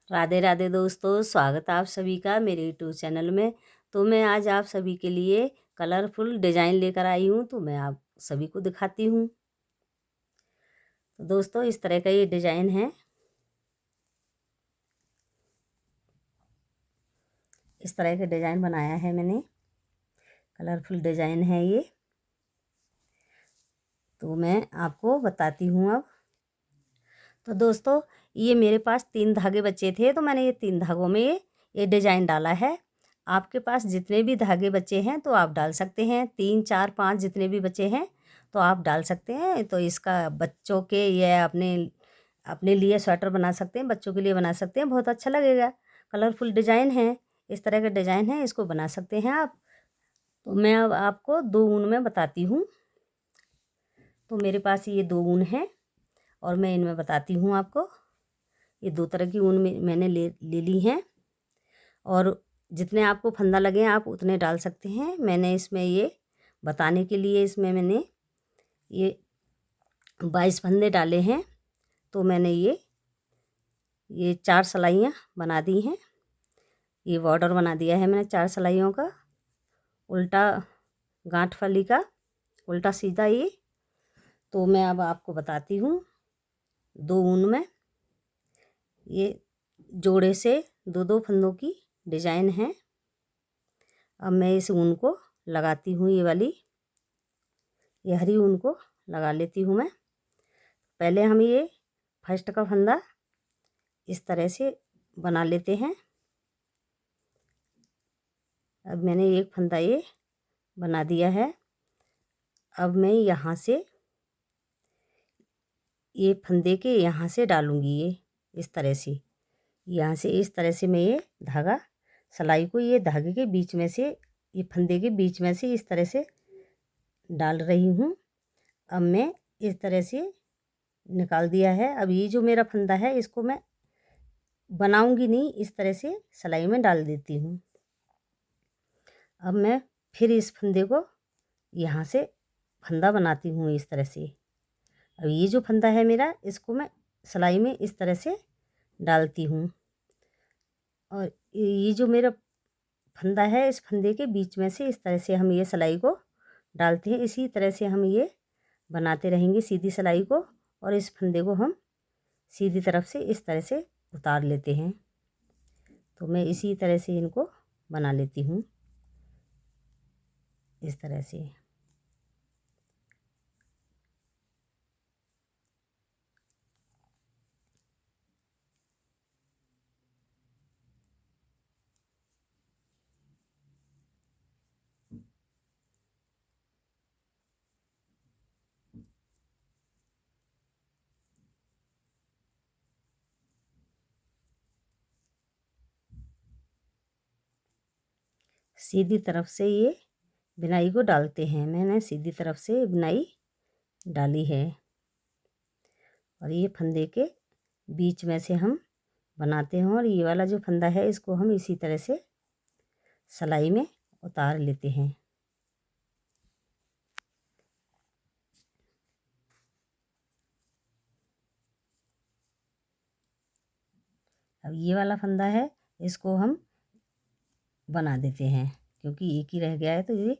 राधे राधे दोस्तों, स्वागत है आप सभी का मेरे यूट्यूब चैनल में। तो मैं आज आप सभी के लिए कलरफुल डिज़ाइन लेकर आई हूँ, तो मैं आप सभी को दिखाती हूँ। तो दोस्तों, इस तरह का ये डिज़ाइन है। इस तरह का डिज़ाइन बनाया है मैंने, कलरफुल डिज़ाइन है ये। तो मैं आपको बताती हूँ अब। तो दोस्तों, ये मेरे पास 3 धागे बचे थे, तो मैंने ये 3 धागों में ये डिज़ाइन डाला है। आपके पास जितने भी धागे बचे हैं तो आप डाल सकते हैं, 3 4 5 जितने भी बचे हैं तो आप डाल सकते हैं। तो इसका बच्चों के या अपने अपने लिए स्वेटर बना सकते हैं, बच्चों के लिए बना सकते हैं, बहुत अच्छा लगेगा। कलरफुल डिज़ाइन है, इस तरह का डिज़ाइन है, इसको बना सकते हैं आप। तो मैं अब आपको 2 ऊन में बताती हूँ। तो मेरे पास ये 2 ऊन हैं और मैं इनमें बताती हूँ आपको। ये 2 तरह की ऊन मैंने ले ली हैं और जितने आपको फंदा लगे आप उतने डाल सकते हैं। मैंने इसमें ये बताने के लिए इसमें मैंने ये 22 फंदे डाले हैं। तो मैंने ये 4 सिलाइयाँ बना दी हैं। ये बॉर्डर बना दिया है मैंने 4 सिलाइयों का, उल्टा गांठ फली का, उल्टा सीधा ये। तो मैं अब आपको बताती हूँ। 2 ऊन में ये जोड़े से 2 फंदों की डिज़ाइन है। अब मैं इस ऊन को लगाती हूँ, ये वाली ये हरी ऊन को लगा लेती हूँ मैं। पहले हम ये फर्स्ट का फंदा इस तरह से बना लेते हैं। अब मैंने एक फंदा ये बना दिया है। अब मैं यहाँ से ये फंदे के यहाँ से डालूँगी, ये इस तरह से, यहाँ से इस तरह से मैं ये धागा सिलाई को ये धागे के बीच में से, ये फंदे के बीच में से इस तरह से डाल रही हूँ। अब मैं इस तरह से निकाल दिया है। अब ये जो मेरा फंदा है इसको मैं बनाऊंगी नहीं, इस तरह से सिलाई में डाल देती हूँ। अब मैं फिर इस फंदे को यहाँ से फंदा बनाती हूँ इस तरह से। अब ये जो फंदा है मेरा, इसको मैं सिलाई में इस तरह से डालती हूँ और ये जो मेरा फंदा है, इस फंदे के बीच में से इस तरह से हम ये सिलाई को डालते हैं। इसी तरह से हम ये बनाते रहेंगे सीधी सिलाई को, और इस फंदे को हम सीधी तरफ से इस तरह से उतार लेते हैं। तो मैं इसी तरह से इनको बना लेती हूँ, इस तरह से। सीधी तरफ से ये बुनाई को डालते हैं। मैंने सीधी तरफ से बुनाई डाली है और ये फंदे के बीच में से हम बनाते हैं, और ये वाला जो फंदा है इसको हम इसी तरह से सिलाई में उतार लेते हैं। अब ये वाला फंदा है, इसको हम बना देते हैं, क्योंकि एक ही रह गया है। तो ये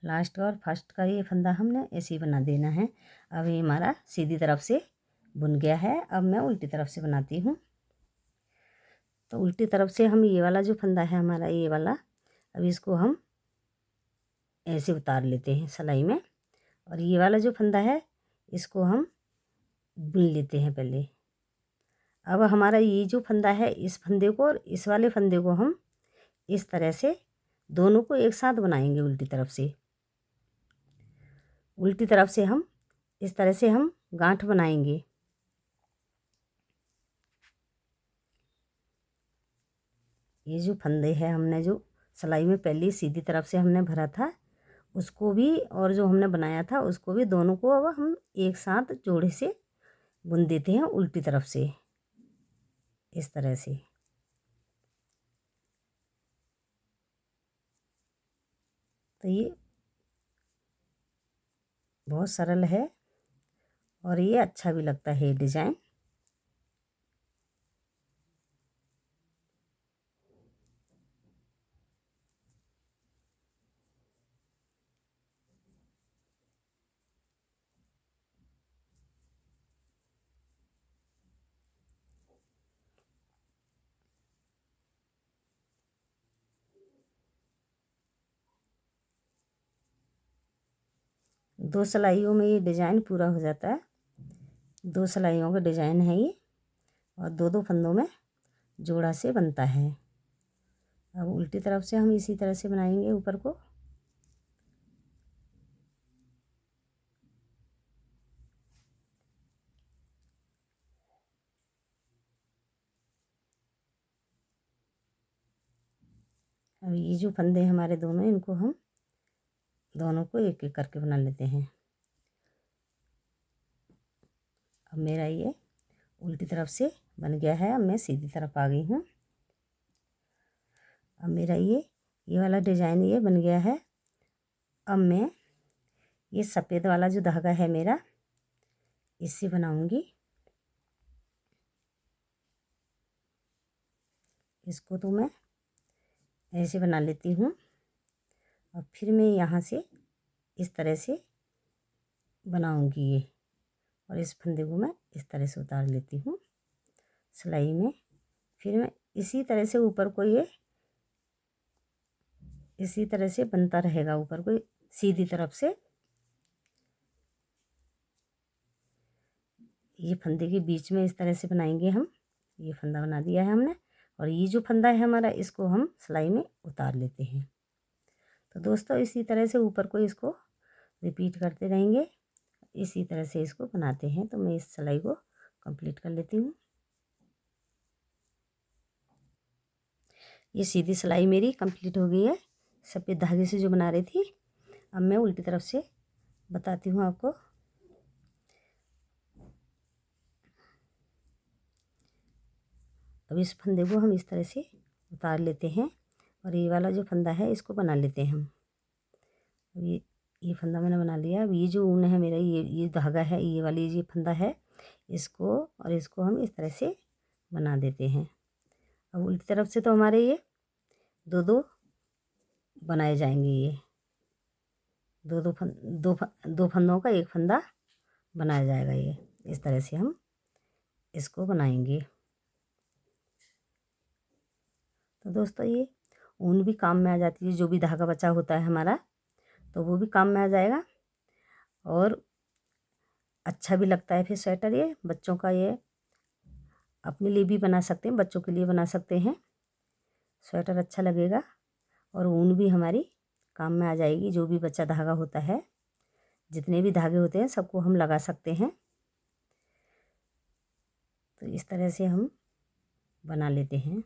लास्ट और फर्स्ट का ये फंदा हमने ऐसे ही बना देना है। अब ये हमारा सीधी तरफ से बुन गया है। अब मैं उल्टी तरफ से बनाती हूँ। तो उल्टी तरफ से हम ये वाला जो फंदा है हमारा, ये वाला, अब इसको हम ऐसे उतार लेते हैं सिलाई में, और ये वाला जो फंदा है इसको हम बुन लेते हैं पहले। अब हमारा ये जो फंदा है, इस फंदे को और इस वाले फंदे को हम इस तरह से दोनों को एक साथ बनाएंगे उल्टी तरफ से। उल्टी तरफ से हम इस तरह से हम गांठ बनाएंगे। ये जो फंदे हैं हमने जो सिलाई में पहले सीधी तरफ से हमने भरा था, उसको भी और जो हमने बनाया था उसको भी, दोनों को अब हम एक साथ जोड़े से बुन देते हैं उल्टी तरफ से, इस तरह से। तो ये बहुत सरल है और ये अच्छा भी लगता है डिज़ाइन। 2 सिलाइयों में ये डिज़ाइन पूरा हो जाता है। 2 सिलाइयों का डिज़ाइन है ये और 2-2 फंदों में जोड़ा से बनता है। अब उल्टी तरफ से हम इसी तरह से बनाएंगे ऊपर को। अब ये जो फंदे हमारे दोनों, इनको हम दोनों को एक एक करके बना लेते हैं। अब मेरा ये उल्टी तरफ से बन गया है। अब मैं सीधी तरफ आ गई हूँ। अब मेरा ये वाला डिज़ाइन ये बन गया है। अब मैं ये सफ़ेद वाला जो धागा है मेरा, इससे बनाऊंगी। इसको तो मैं ऐसे बना लेती हूँ और फिर मैं यहाँ से इस तरह से बनाऊंगी ये, और इस फंदे को मैं इस तरह से उतार लेती हूँ सिलाई में। फिर मैं इसी तरह से ऊपर को ये इसी तरह से बनता रहेगा ऊपर को सीधी तरफ से। ये फंदे के बीच में इस तरह से बनाएंगे हम। ये फंदा बना दिया है हमने, और ये जो फंदा है हमारा, इसको हम सिलाई में उतार लेते हैं। तो दोस्तों इसी तरह से ऊपर को इसको रिपीट करते रहेंगे, इसी तरह से इसको बनाते हैं। तो मैं इस सिलाई को कंप्लीट कर लेती हूँ। ये सीधी सिलाई मेरी कंप्लीट हो गई है सफ़ेद धागे से जो बना रही थी। अब मैं उल्टी तरफ से बताती हूँ आपको। अब इस फंदे को हम इस तरह से उतार लेते हैं, और ये वाला जो फंदा है इसको बना लेते हैं हम। अब ये फंदा मैंने बना लिया। अब ये जो ऊन है मेरा, ये धागा है, ये वाली ये फंदा है, इसको और इसको हम इस तरह से बना देते हैं। अब उल्टी तरफ से तो हमारे ये दो दो बनाए जाएंगे। ये दो फंदों का एक फंदा बनाया जाएगा। ये इस तरह से हम इसको बनाएंगे। तो दोस्तों ये ऊन भी काम में आ जाती है, जो भी धागा बचा होता है हमारा, तो वो भी काम में आ जाएगा, और अच्छा भी लगता है। फिर स्वेटर ये बच्चों का, ये अपने लिए भी बना सकते हैं, बच्चों के लिए बना सकते हैं। स्वेटर अच्छा लगेगा, और ऊन भी हमारी काम में आ जाएगी। जो भी बचा धागा होता है, जितने भी धागे होते हैं, सबको हम लगा सकते हैं। तो इस तरह से हम बना लेते हैं,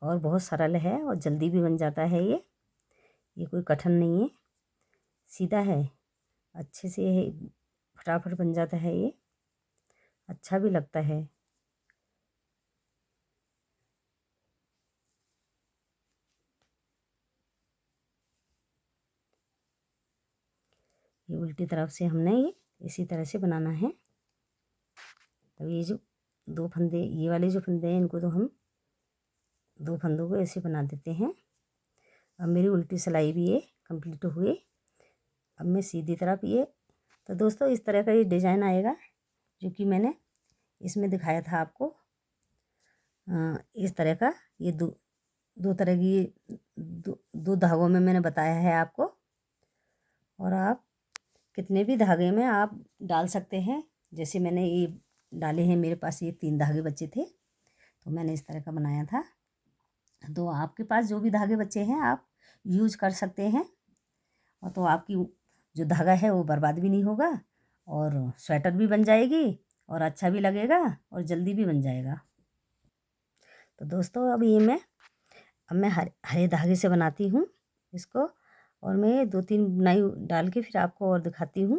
और बहुत सरल है और जल्दी भी बन जाता है। ये कोई कठिन नहीं है, सीधा है, अच्छे से फटाफट बन जाता है। ये अच्छा भी लगता है। ये उल्टी तरफ से हमने ये इसी तरह से बनाना है। तो ये जो दो फंदे, ये वाले जो फंदे हैं, इनको तो हम दो फंदों को ऐसे बना देते हैं। अब मेरी उल्टी सिलाई भी ये कंप्लीट हुई। अब मैं सीधी तरफ ये, तो दोस्तों इस तरह का ये डिज़ाइन आएगा जो कि मैंने इसमें दिखाया था आपको। इस तरह का ये दो तरह की दो धागों में मैंने बताया है आपको। और आप कितने भी धागे में आप डाल सकते हैं। जैसे मैंने ये डाले हैं, मेरे पास ये 3 धागे बचे थे, तो मैंने इस तरह का बनाया था। तो आपके पास जो भी धागे बचे हैं आप यूज कर सकते हैं, और तो आपकी जो धागा है वो बर्बाद भी नहीं होगा, और स्वेटर भी बन जाएगी, और अच्छा भी लगेगा, और जल्दी भी बन जाएगा। तो दोस्तों अब मैं हरे धागे से बनाती हूँ इसको, और मैं 2-3 बुनाई डाल के फिर आपको और दिखाती हूँ।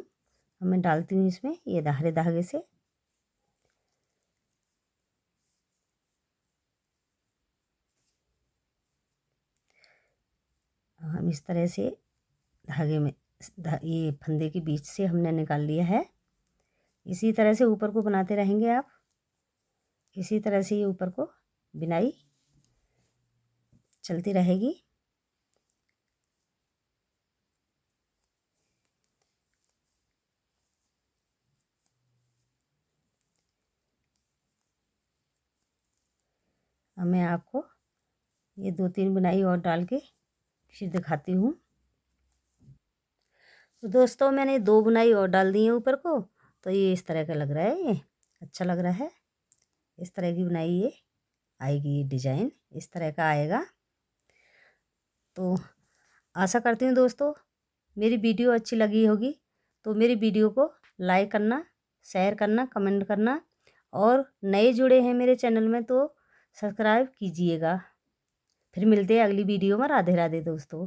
अब मैं डालती हूँ इसमें ये हरे धागे से। हम इस तरह से धागे में ये फंदे के बीच से हमने निकाल लिया है। इसी तरह से ऊपर को बनाते रहेंगे आप। इसी तरह से ये ऊपर को बिनाई चलती रहेगी। अब मैं आपको ये 2-3 बुनाई और डाल के फिर दिखाती हूँ। तो दोस्तों मैंने 2 बुनाई और डाल दी है ऊपर को, तो ये इस तरह का लग रहा है, ये अच्छा लग रहा है। इस तरह की बुनाई ये आएगी, ये डिजाइन इस तरह का आएगा। तो आशा करती हूँ दोस्तों मेरी वीडियो अच्छी लगी होगी, तो मेरी वीडियो को लाइक करना, शेयर करना, कमेंट करना, और नए जुड़े हैं मेरे चैनल में तो सब्सक्राइब कीजिएगा। फिर मिलते हैं अगली वीडियो में। राधे राधे दोस्तों।